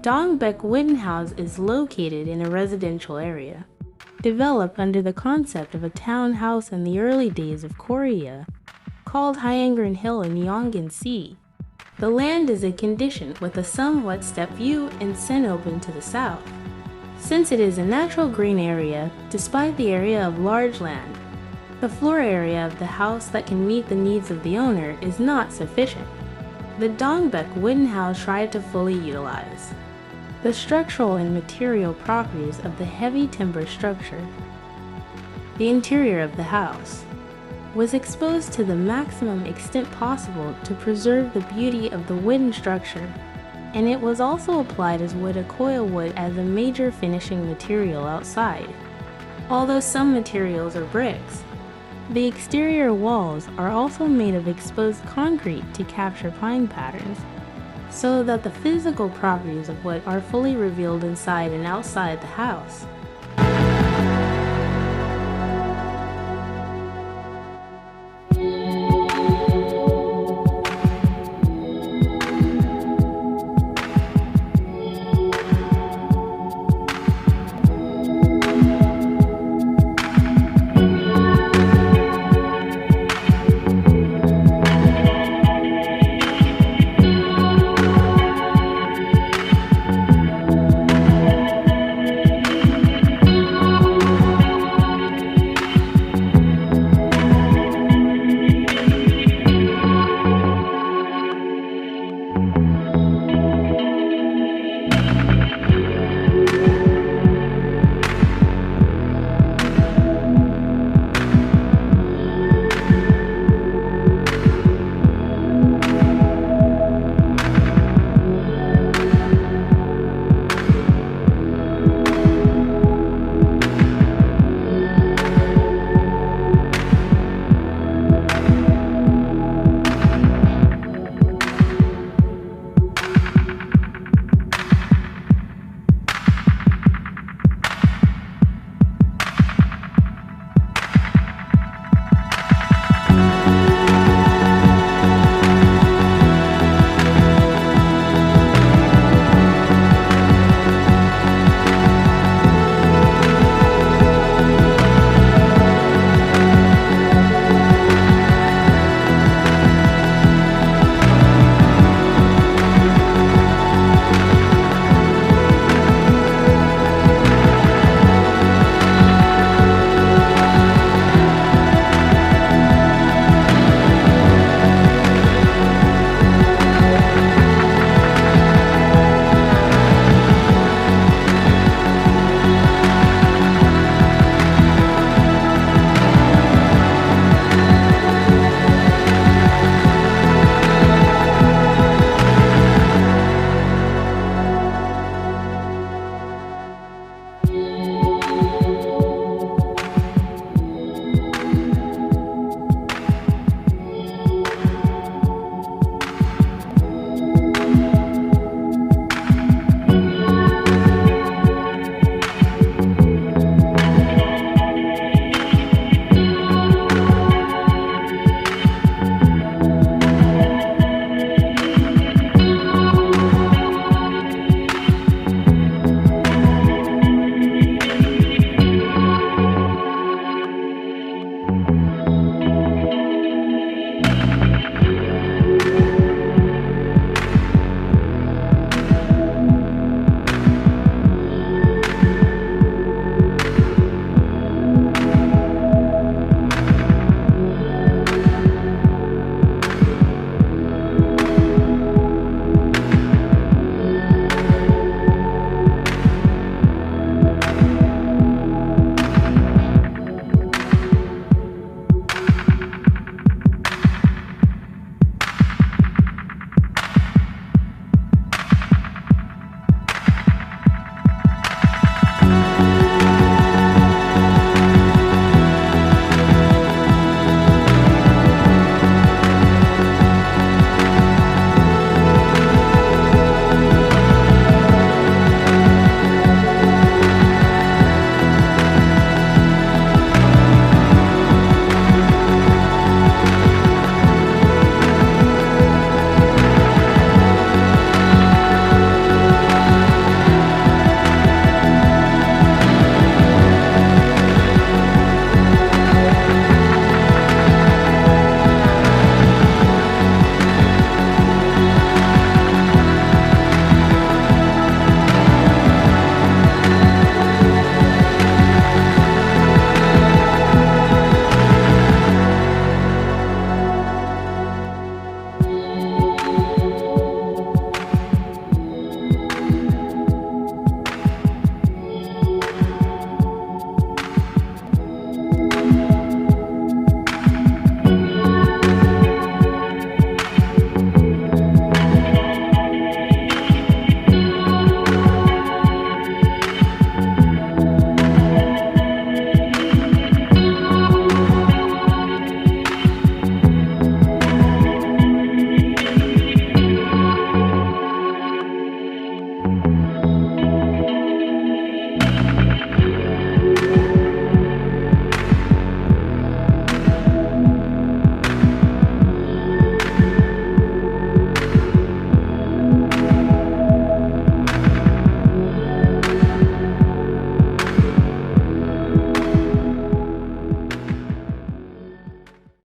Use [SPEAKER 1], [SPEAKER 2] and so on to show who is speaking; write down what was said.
[SPEAKER 1] Dongbaek Wooden House is located in a residential area, developed under the concept of a townhouse in the early days of Korea, called Hyangrin Hill in Yongin-si. The land is a condition with a somewhat steep view and sun open to the south. Since it is a natural green area, despite the area of large land, the floor area of the house that can meet the needs of the owner is not sufficient. The Dongbaek Wooden House tried to fully utilize the structural and material properties of the heavy timber structure. The interior of the house was exposed to the maximum extent possible to preserve the beauty of the wooden structure, and it was also applied as wood Akoya wood as a major finishing material outside. Although some materials are bricks, the exterior walls are also made of exposed concrete to capture pine patterns, so that the physical properties of wood are fully revealed inside and outside the house.